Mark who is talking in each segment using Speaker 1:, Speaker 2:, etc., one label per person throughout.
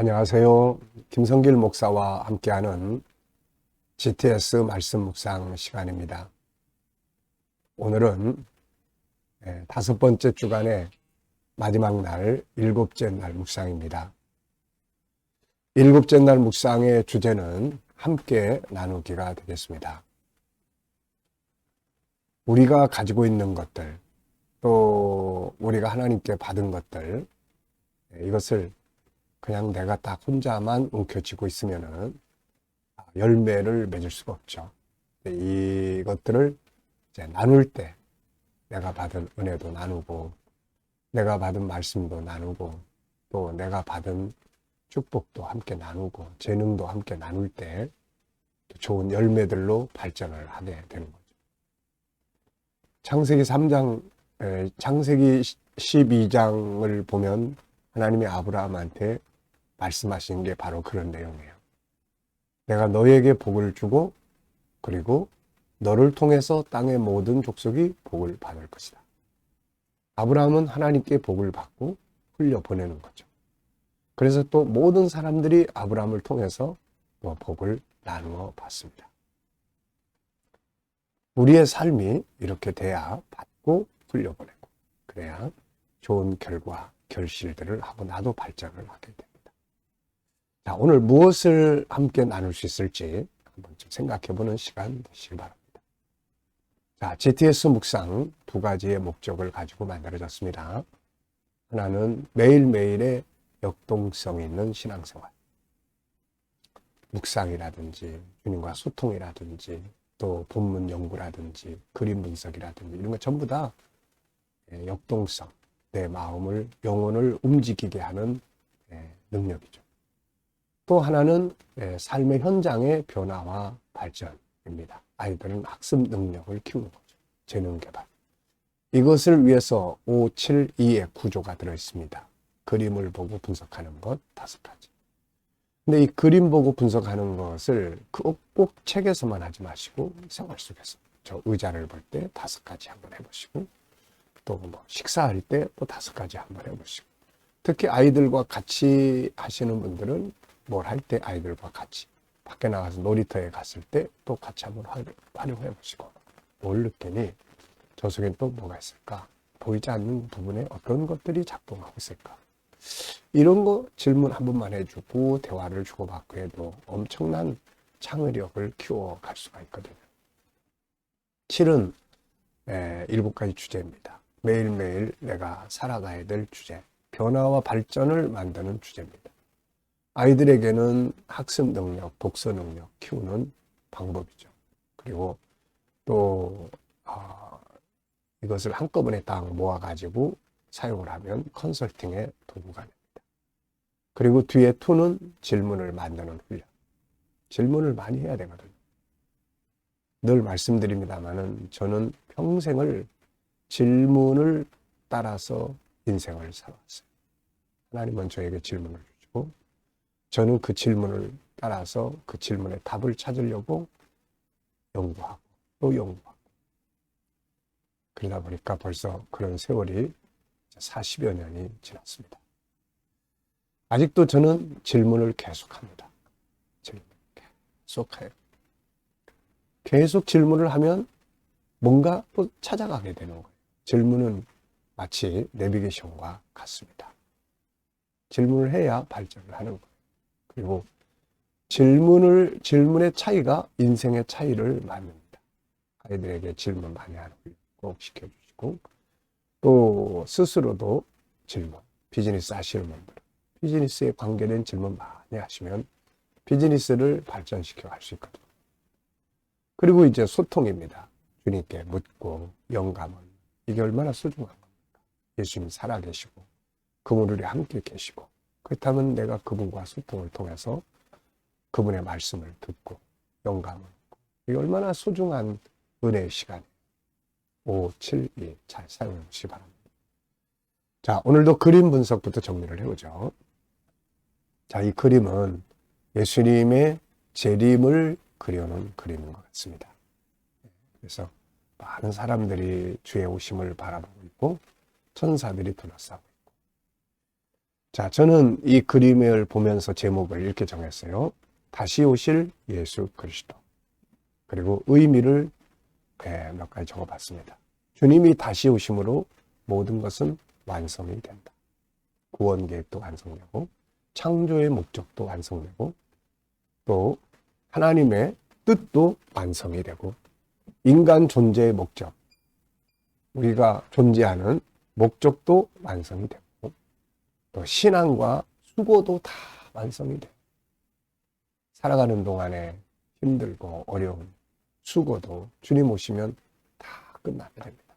Speaker 1: 안녕하세요. 김성길 목사와 함께하는 GTS 말씀 묵상 시간입니다. 오늘은 5번째 주간의 마지막 날, 7째 날 묵상입니다. 7째 날 묵상의 주제는 함께 나누기가 되겠습니다. 우리가 가지고 있는 것들, 또 우리가 하나님께 받은 것들, 이것을 그냥 내가 딱 혼자만 움켜쥐고 있으면은 열매를 맺을 수가 없죠. 이것들을 이제 나눌 때 내가 받은 은혜도 나누고, 내가 받은 말씀도 나누고, 또 내가 받은 축복도 함께 나누고, 재능도 함께 나눌 때 좋은 열매들로 발전을 하게 되는 거죠. 창세기 3장, 창세기 12장을 보면 하나님이 아브라함한테 말씀하신 게 바로 그런 내용이에요. 내가 너에게 복을 주고 그리고 너를 통해서 땅의 모든 족속이 복을 받을 것이다. 아브라함은 하나님께 복을 받고 흘려보내는 거죠. 그래서 또 모든 사람들이 아브라함을 통해서 또 복을 나누어 받습니다. 우리의 삶이 이렇게 돼야 받고 흘려보내고 그래야 좋은 결과, 결실들을 하고 나도 발전을 하게 됩니다. 자, 오늘 무엇을 함께 나눌 수 있을지 한번 좀 생각해보는 시간 되시기 바랍니다. 자, GTS 묵상 2가지의 목적을 가지고 만들어졌습니다. 하나는 매일매일의 역동성이 있는 신앙생활. 묵상이라든지 주님과 소통이라든지 또 본문 연구라든지 그림 분석이라든지 이런 거 전부 다 역동성, 내 마음을, 영혼을 움직이게 하는 능력이죠. 또 하나는 삶의 현장의 변화와 발전입니다. 아이들은 학습 능력을 키우는 거죠. 재능 개발. 이것을 위해서 572의 구조가 들어있습니다. 그림을 보고 분석하는 것 5가지. 근데 이 그림 보고 분석하는 것을 꼭 책에서만 하지 마시고 생활 속에서 저 의자를 볼 때 5가지 한번 해보시고 또 뭐 식사할 때 또 5가지 한번 해보시고 특히 아이들과 같이 하시는 분들은 뭘 할 때 아이들과 같이 밖에 나가서 놀이터에 갔을 때 또 같이 한번 활용해 보시고 뭘 느끼니 저 속엔 또 뭐가 있을까? 보이지 않는 부분에 어떤 것들이 작동하고 있을까? 이런 거 질문 한 번만 해주고 대화를 주고받고 해도 엄청난 창의력을 키워갈 수가 있거든요. 7은 7가지 주제입니다. 매일매일 내가 살아가야 될 주제, 변화와 발전을 만드는 주제입니다. 아이들에게는 학습 능력, 독서 능력 키우는 방법이죠. 그리고 또 이것을 한꺼번에 딱 모아가지고 사용을 하면 컨설팅의 도구가 됩니다. 그리고 뒤에 2는 질문을 만드는 훈련. 질문을 많이 해야 되거든요. 늘 말씀드립니다마는 저는 평생을 질문을 따라서 인생을 살아왔어요. 하나님은 저에게 질문을 주시고 저는 그 질문을 따라서 그 질문의 답을 찾으려고 연구하고 또 연구하고 그러다 보니까 벌써 그런 세월이 40여 년이 지났습니다. 아직도 저는 질문을 계속합니다. 질문 계속해요. 계속 질문을 하면 뭔가 또 찾아가게 되는 거예요. 질문은 마치 내비게이션과 같습니다. 질문을 해야 발전을 하는 거예요. 그리고 질문의 차이가 인생의 차이를 만듭니다. 아이들에게 질문 많이 하는 걸 꼭 시켜주시고, 또 스스로도 질문, 비즈니스 하시는 분들, 비즈니스에 관계된 질문 많이 하시면 비즈니스를 발전시켜 갈 수 있거든요. 그리고 이제 소통입니다. 주님께 묻고 영감은 이게 얼마나 소중한 겁니까? 예수님 살아계시고 그분 우리 함께 계시고 그렇다면 내가 그분과 소통을 통해서 그분의 말씀을 듣고 영감을 얻고 이게 얼마나 소중한 은혜의 시간이에요. 5, 7, 2 잘 사용해 보시기 바랍니다. 자, 오늘도 그림 분석부터 정리를 해보죠. 자, 이 그림은 예수님의 재림을 그려놓은 그림인 것 같습니다. 그래서 많은 사람들이 주의 오심을 바라보고 있고 천사들이 둘러싸고 있고 자, 저는 이 그림을 보면서 제목을 이렇게 정했어요. 다시 오실 예수 그리스도. 그리고 의미를 몇 가지 적어봤습니다. 주님이 다시 오심으로 모든 것은 완성이 된다. 구원 계획도 완성되고 창조의 목적도 완성되고 또 하나님의 뜻도 완성이 되고 인간 존재의 목적, 우리가 존재하는 목적도 완성이 되고 또 신앙과 수고도 다 완성이 돼요. 살아가는 동안에 힘들고 어려운 수고도 주님 오시면 다 끝나게 됩니다.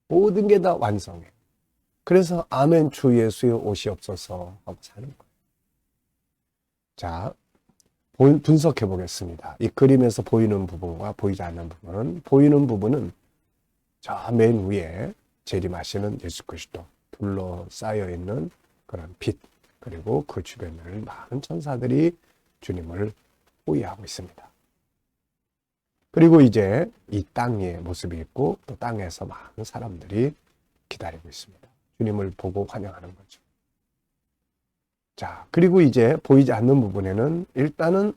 Speaker 1: 모든 게 다 완성해요. 그래서 아멘 주 예수의 오시옵소서 하고 사는 거예요. 자, 분석해 보겠습니다. 이 그림에서 보이는 부분과 보이지 않는 부분은, 보이는 부분은 저 맨 위에 재림하시는 예수 그리스도 둘러싸여 있는 그런 빛, 그리고 그 주변을 많은 천사들이 주님을 호위하고 있습니다. 그리고 이제 이 땅의 모습이 있고 또 땅에서 많은 사람들이 기다리고 있습니다. 주님을 보고 환영하는 거죠. 자, 그리고 이제 보이지 않는 부분에는 일단은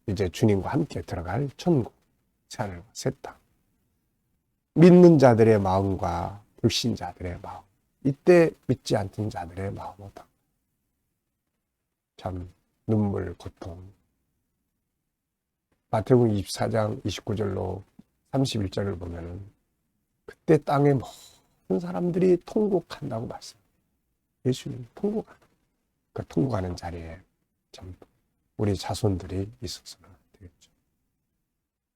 Speaker 1: 이제 주님과 함께 들어갈 천국, 새하늘과 새 땅. 믿는 자들의 마음과 불신자들의 마음. 이때 믿지 않던 자들의 마음은 참 눈물, 고통. 마태복음 24장 29절로 31절을 보면은 그때 땅의 모든 사람들이 통곡한다고 말씀합니다. 예수님 통곡하는 그 통곡하는 자리에 참 우리 자손들이 있어서는 안 되겠죠.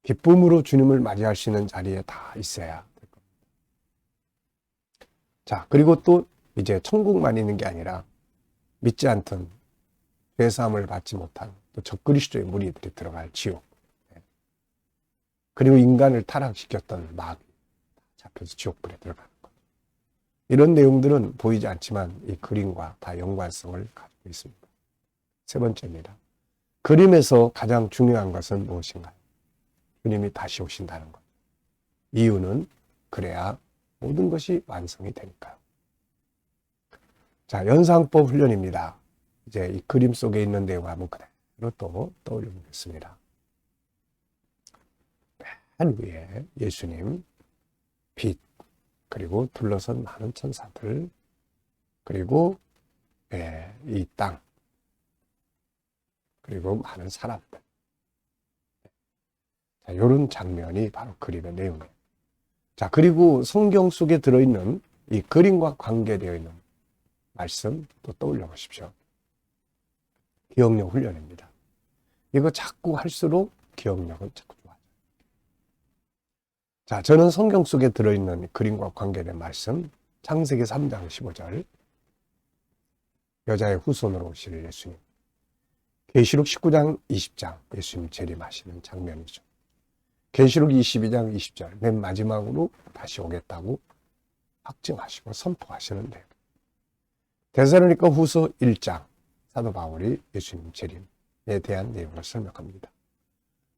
Speaker 1: 기쁨으로 주님을 맞이할 수 있는 자리에 다 있어야 될 겁니다. 자, 그리고 또 이제 천국만 있는 게 아니라 믿지 않던 죄사함을 받지 못한 또 적그리스도의 무리들이 들어갈 지옥, 그리고 인간을 타락시켰던 마귀 잡혀서 지옥불에 들어가는 것. 이런 내용들은 보이지 않지만 이 그림과 다 연관성을 가지고 있습니다. 세 번째입니다. 그림에서 가장 중요한 것은 무엇인가요? 주님이 다시 오신다는 것. 이유는 그래야 모든 것이 완성이 되니까요. 자, 연상법 훈련입니다. 이제 이 그림 속에 있는 내용 한번 그대로 또 떠올려 보겠습니다. 맨 위에 예수님, 빛, 그리고 둘러선 많은 천사들, 그리고 이 땅, 그리고 많은 사람들. 자, 이런 장면이 바로 그림의 내용이에요. 자, 그리고 성경 속에 들어있는 이 그림과 관계되어 있는 말씀 또 떠올려 보십시오. 기억력 훈련입니다. 이거 자꾸 할수록 기억력은 자꾸 좋아져요. 자, 저는 성경 속에 들어있는 그림과 관계된 말씀, 창세기 3장 15절, 여자의 후손으로 오실 예수님, 계시록 19장 20장, 예수님 재림하시는 장면이죠. 계시록 22장 20절, 맨 마지막으로 다시 오겠다고 확증하시고 선포하시는데요. 데살로니가 후서 1장, 사도 바울이 예수님 재림에 대한 내용을 설명합니다.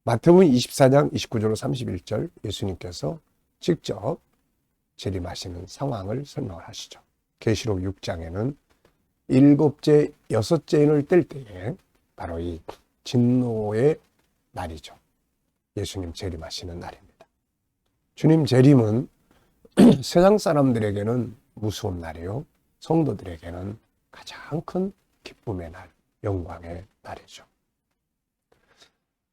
Speaker 1: 마태복음 24장 29절로 31절, 예수님께서 직접 재림하시는 상황을 설명을 하시죠. 계시록 6장에는 일곱째, 여섯째 인을 뗄 때에 바로 이 진노의 날이죠. 예수님 재림하시는 날입니다. 주님 재림은 세상 사람들에게는 무서운 날이요, 성도들에게는 가장 큰 기쁨의 날, 영광의 날이죠.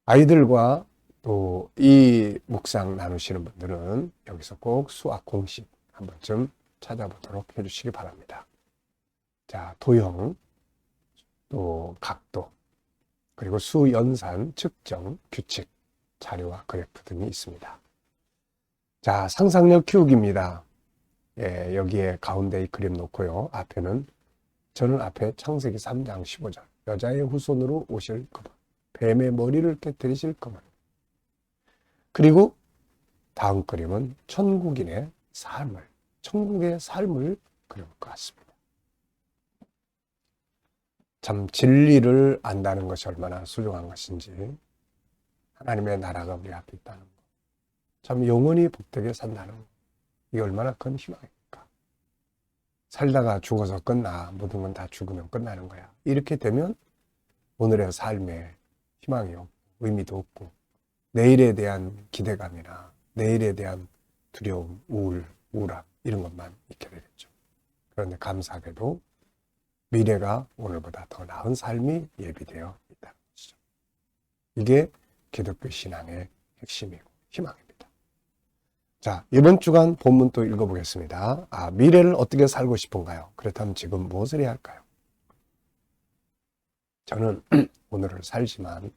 Speaker 1: 아이들과 또 이 묵상 나누시는 분들은 여기서 꼭 수학 공식 한 번쯤 찾아보도록 해주시기 바랍니다. 자, 도형, 또 각도, 그리고 수연산, 측정, 규칙, 자료와 그래프 등이 있습니다. 자, 상상력 키우기입니다. 예, 여기에 가운데 이 그림 놓고요. 앞에는, 저는 앞에 창세기 3장 15절, 여자의 후손으로 오실 그분, 뱀의 머리를 깨뜨리실 그분. 그리고 다음 그림은 천국인의 삶을, 천국의 삶을 그려볼 것 같습니다. 참 진리를 안다는 것이 얼마나 소중한 것인지, 하나님의 나라가 우리 앞에 있다는 것, 참 영원히 복되게 산다는 것, 이게 얼마나 큰 희망입니까? 살다가 죽어서 끝나. 모든 건 다 죽으면 끝나는 거야. 이렇게 되면 오늘의 삶에 희망이 없고 의미도 없고 내일에 대한 기대감이나 내일에 대한 두려움, 우울함 이런 것만 있게 되겠죠. 그런데 감사하게도 미래가 오늘보다 더 나은 삶이 예비되어 있다는 것이죠. 이게 기독교 신앙의 핵심이고 희망입니다. 자, 이번 주간 본문 또 읽어보겠습니다. 미래를 어떻게 살고 싶은가요? 그렇다면 지금 무엇을 해야 할까요? 저는 오늘을 살지만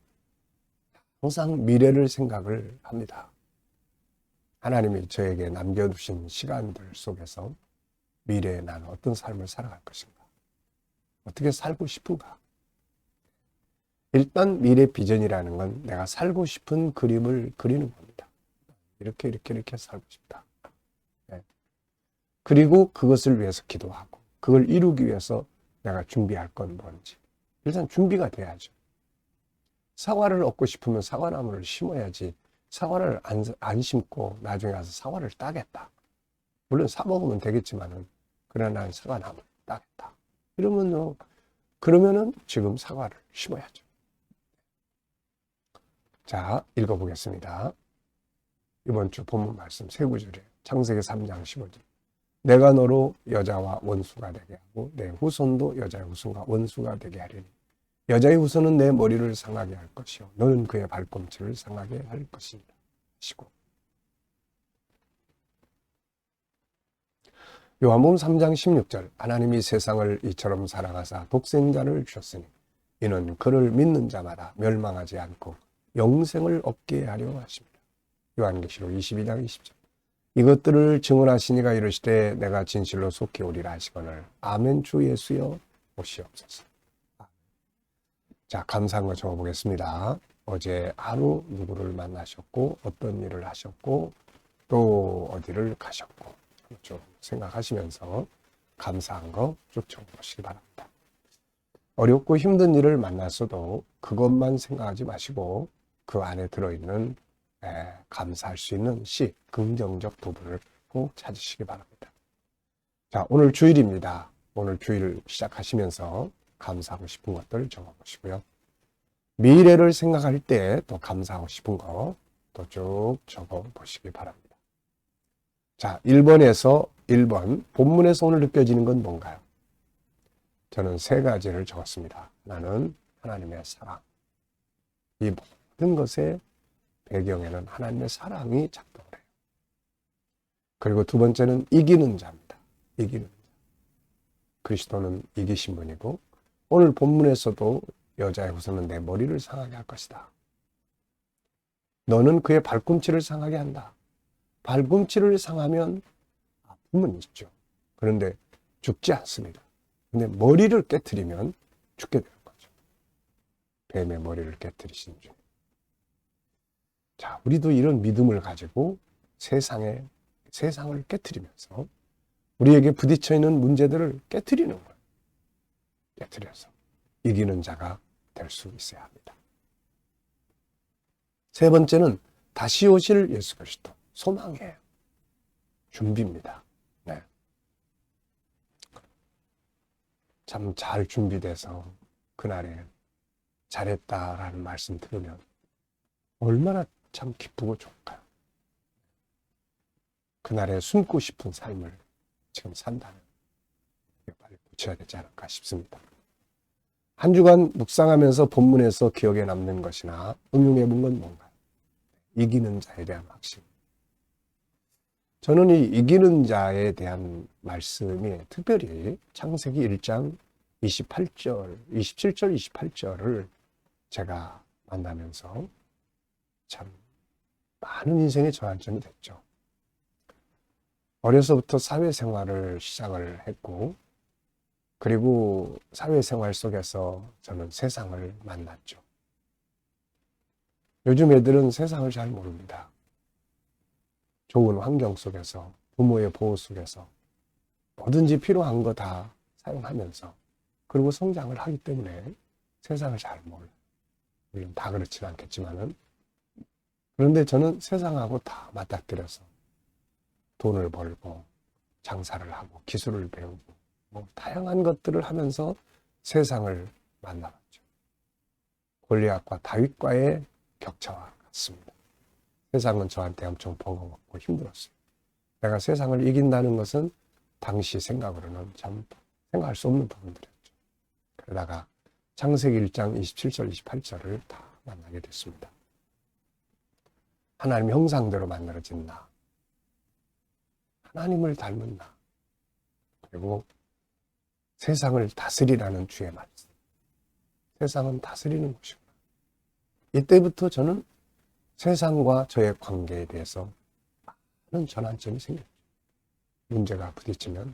Speaker 1: 항상 미래를 생각을 합니다. 하나님이 저에게 남겨두신 시간들 속에서 미래에 나는 어떤 삶을 살아갈 것인가? 어떻게 살고 싶은가? 일단 미래 비전이라는 건 내가 살고 싶은 그림을 그리는 겁니다. 이렇게 살고 싶다. 네. 그리고 그것을 위해서 기도하고 그걸 이루기 위해서 내가 준비할 건 뭔지 일단 준비가 돼야죠. 사과를 얻고 싶으면 사과나무를 심어야지 사과를 안 심고 나중에 가서 사과를 따겠다. 물론 사 먹으면 되겠지만은 그러나 나는 사과나무를 따겠다. 그러면은 지금 사과를 심어야죠. 자, 읽어보겠습니다. 이번 주 본문 말씀 세 구절이에요. 창세기 3장 15절. 내가 너로 여자와 원수가 되게 하고 내 후손도 여자의 후손과 원수가 되게 하리니 여자의 후손은 내 머리를 상하게 할 것이요 너는 그의 발꿈치를 상하게 할 것이니라 하시고 요한복음 3장 16절 하나님이 세상을 이처럼 사랑하사 독생자를 주셨으니 이는 그를 믿는 자마다 멸망하지 않고 영생을 얻게 하려 하십니다. 요한계시록 22장 20절 이것들을 증언하시니가 이르시되 내가 진실로 속히 오리라 하시거늘 아멘 주 예수여 오시옵소서. 자, 감사한 거 적어보겠습니다. 어제 하루 누구를 만나셨고 어떤 일을 하셨고 또 어디를 가셨고 좀 생각하시면서 감사한 거 쭉 적어보시기 바랍니다. 어렵고 힘든 일을 만났어도 그것만 생각하지 마시고 그 안에 들어있는 감사할 수 있는 긍정적 부분을 꼭 찾으시기 바랍니다. 자, 오늘 주일입니다. 오늘 주일 시작하시면서 감사하고 싶은 것들 적어보시고요. 미래를 생각할 때 또 감사하고 싶은 거 또 쭉 적어보시기 바랍니다. 자, 1번 본문에서 오늘 느껴지는 건 뭔가요? 저는 세 가지를 적었습니다. 하나는 하나님의 사랑. 이 모든 것의 배경에는 하나님의 사랑이 작동을 해요. 그리고 두 번째는 이기는 자입니다. 이기는 자. 그리스도는 이기신 분이고 오늘 본문에서도 여자의 후손은 내 머리를 상하게 할 것이다. 너는 그의 발꿈치를 상하게 한다. 발꿈치를 상하면 아픔은 있죠. 그런데 죽지 않습니다. 근데 머리를 깨트리면 죽게 되는 거죠. 뱀의 머리를 깨트리신 주. 자, 우리도 이런 믿음을 가지고 세상을 깨트리면서 우리에게 부딪혀 있는 문제들을 깨트리는 거예요. 깨트려서 이기는 자가 될 수 있어야 합니다. 세 번째는 다시 오실 예수 그리스도 소망이에요. 준비입니다. 네. 참 잘 준비돼서 그날에 잘했다라는 말씀 들으면 얼마나 참 기쁘고 좋을까요? 그날에 숨고 싶은 삶을 지금 산다면 빨리 고쳐야 되지 않을까 싶습니다. 한 주간 묵상하면서 본문에서 기억에 남는 것이나 응용해 본 건 뭔가요? 이기는 자에 대한 확신. 저는 이 이기는 자에 대한 말씀이 특별히 창세기 1장 27절, 28절을 제가 만나면서 참 많은 인생의 전환점이 됐죠. 어려서부터 사회생활을 시작을 했고 그리고 사회생활 속에서 저는 세상을 만났죠. 요즘 애들은 세상을 잘 모릅니다. 좋은 환경 속에서 부모의 보호 속에서 뭐든지 필요한 거 다 사용하면서 그리고 성장을 하기 때문에 세상을 잘 몰라요. 물론 다 그렇지는 않겠지만은 그런데 저는 세상하고 다 맞닥뜨려서 돈을 벌고 장사를 하고 기술을 배우고 다양한 것들을 하면서 세상을 만나봤죠. 골리앗과 다윗과의 격차와 같습니다. 세상은 저한테 엄청 버거웠고 힘들었어요. 내가 세상을 이긴다는 것은 당시 생각으로는 참 생각할 수 없는 부분들이었죠. 그러다가 창세기 1장 27절, 28절을 다 만나게 됐습니다. 하나님의 형상대로 만들어진 나, 하나님을 닮은 나, 그리고 세상을 다스리라는 주의 말씀. 세상은 다스리는 것이구나. 이때부터 저는 세상과 저의 관계에 대해서 많은 전환점이 생겼죠. 문제가 부딪히면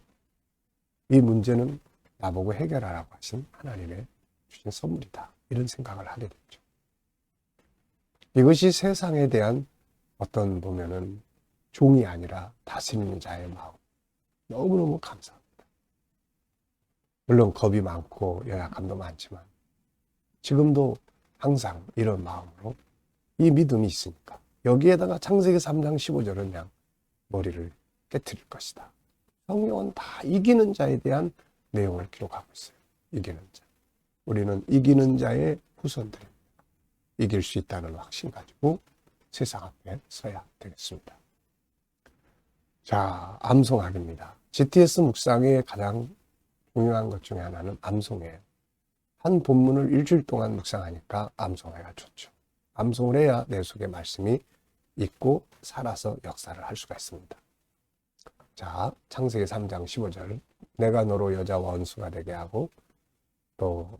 Speaker 1: 이 문제는 나보고 해결하라고 하신 하나님의 주신 선물이다. 이런 생각을 하게 됐죠. 이것이 세상에 대한 어떤 보면은 종이 아니라 다스리는 자의 마음. 너무너무 감사합니다. 물론 겁이 많고 연약함도 많지만 지금도 항상 이런 마음으로 이 믿음이 있으니까 여기에다가 창세기 3장 15절은 그냥 머리를 깨트릴 것이다. 성경은 다 이기는 자에 대한 내용을 기록하고 있어요. 이기는 자. 우리는 이기는 자의 후손들입니다. 이길 수 있다는 확신 가지고 세상 앞에 서야 되겠습니다. 자, 암송학입니다. GTS 묵상의 가장 중요한 것 중에 하나는 암송이에요. 한 본문을 일주일 동안 묵상하니까 암송해가 좋죠. 암송을 해야 내 속에 말씀이 있고 살아서 역사를 할 수가 있습니다. 자, 창세기 3장 15절. 내가 너로 여자와 원수가 되게 하고 또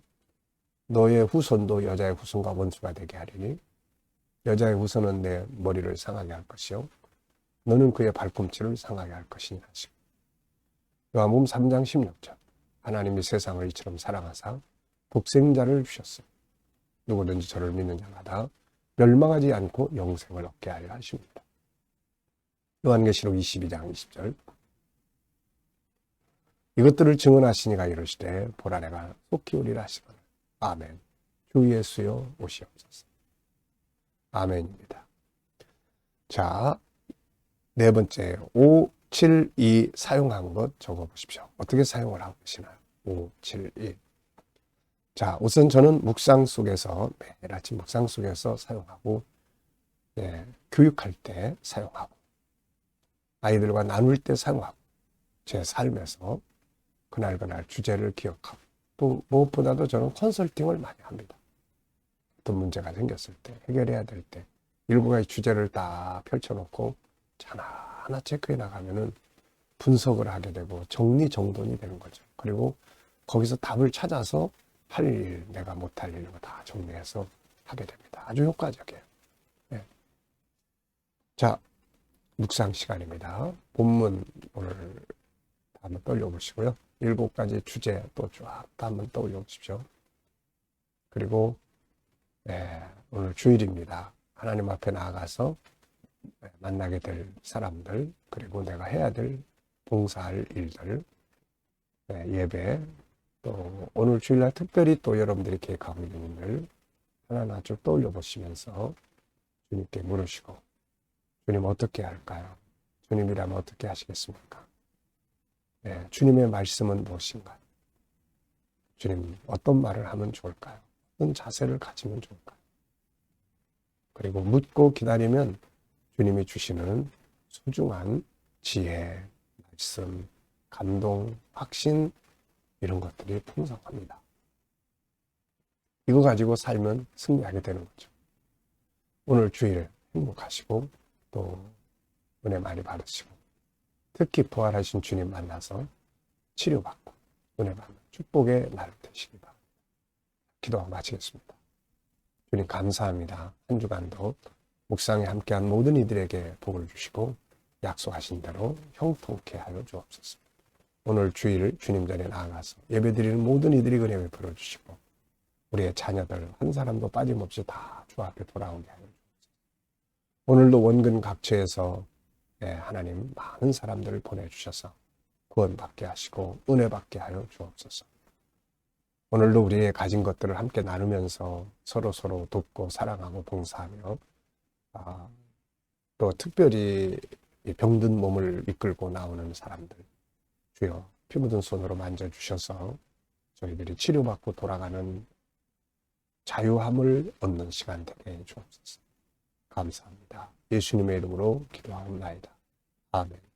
Speaker 1: 너의 후손도 여자의 후손과 원수가 되게 하리니 여자의 후손은 내 머리를 상하게 할 것이요 너는 그의 발꿈치를 상하게 할 것이니 하시고 요한복음 3장 16절. 하나님이 세상을 이처럼 사랑하사 독생자를 주셨어요. 누구든지 저를 믿는 자마다 멸망하지 않고 영생을 얻게 하려 하십니다. 요한계시록 22장 20절. 이것들을 증언하시니가 이르시되 보라 내가 속히 오리라 하시거늘. 아멘. 주 예수여 오시옵소서. 아멘입니다. 자, 네 번째 5, 7, 2 사용한 것 적어보십시오. 어떻게 사용을 하고 계시나요? 5, 7, 2. 자, 우선 저는 묵상 속에서 매일 아침 묵상 속에서 사용하고 교육할 때 사용하고 아이들과 나눌 때 사용하고 제 삶에서 그날 주제를 기억하고 또 무엇보다도 저는 컨설팅을 많이 합니다. 어떤 문제가 생겼을 때 해결해야 될 때 7가지 주제를 딱 펼쳐놓고 하나하나 체크해 나가면은 분석을 하게 되고 정리정돈이 되는 거죠. 그리고 거기서 답을 찾아서 할 일, 내가 못할 일 다 정리해서 하게 됩니다. 아주 효과적이에요. 네. 자, 묵상 시간입니다. 본문 오늘 한번 떠올려 보시고요. 7가지 주제 또 쫙 한번 떠올려 보십시오. 그리고 오늘 주일입니다. 하나님 앞에 나아가서 만나게 될 사람들 그리고 내가 해야 될 봉사할 일들 예배 또 오늘 주일날 특별히 또 여러분들이 계획하고 있는 일을 하나하나 쭉 떠올려 보시면서 주님께 물으시고 주님 어떻게 할까요? 주님이라면 어떻게 하시겠습니까? 주님의 말씀은 무엇인가요? 주님 어떤 말을 하면 좋을까요? 어떤 자세를 가지면 좋을까요? 그리고 묻고 기다리면 주님이 주시는 소중한 지혜, 말씀, 감동, 확신 이런 것들이 풍성합니다. 이거 가지고 살면 승리하게 되는 거죠. 오늘 주일 행복하시고 또 은혜 많이 받으시고 특히 부활하신 주님 만나서 치료받고 은혜 받는 축복의 날 되시기 바랍니다. 기도하고 마치겠습니다. 주님 감사합니다. 한 주간도 묵상에 함께한 모든 이들에게 복을 주시고 약속하신 대로 형통케 하여 주옵소서. 오늘 주일 주님 자리에 나아가서 예배드리는 모든 이들이 은혜 베풀어 주시고 우리의 자녀들 한 사람도 빠짐없이 다 주 앞에 돌아오게 하여 주옵소서. 오늘도 원근 각처에서 하나님 많은 사람들을 보내주셔서 구원받게 하시고 은혜 받게 하여 주옵소서. 오늘도 우리의 가진 것들을 함께 나누면서 서로 돕고 사랑하고 봉사하며 또 특별히 병든 몸을 이끌고 나오는 사람들 주여 피 묻은 손으로 만져주셔서 저희들이 치료받고 돌아가는 자유함을 얻는 시간 되게 해 주옵소서. 감사합니다. 예수님의 이름으로 기도하옵나이다. 아멘.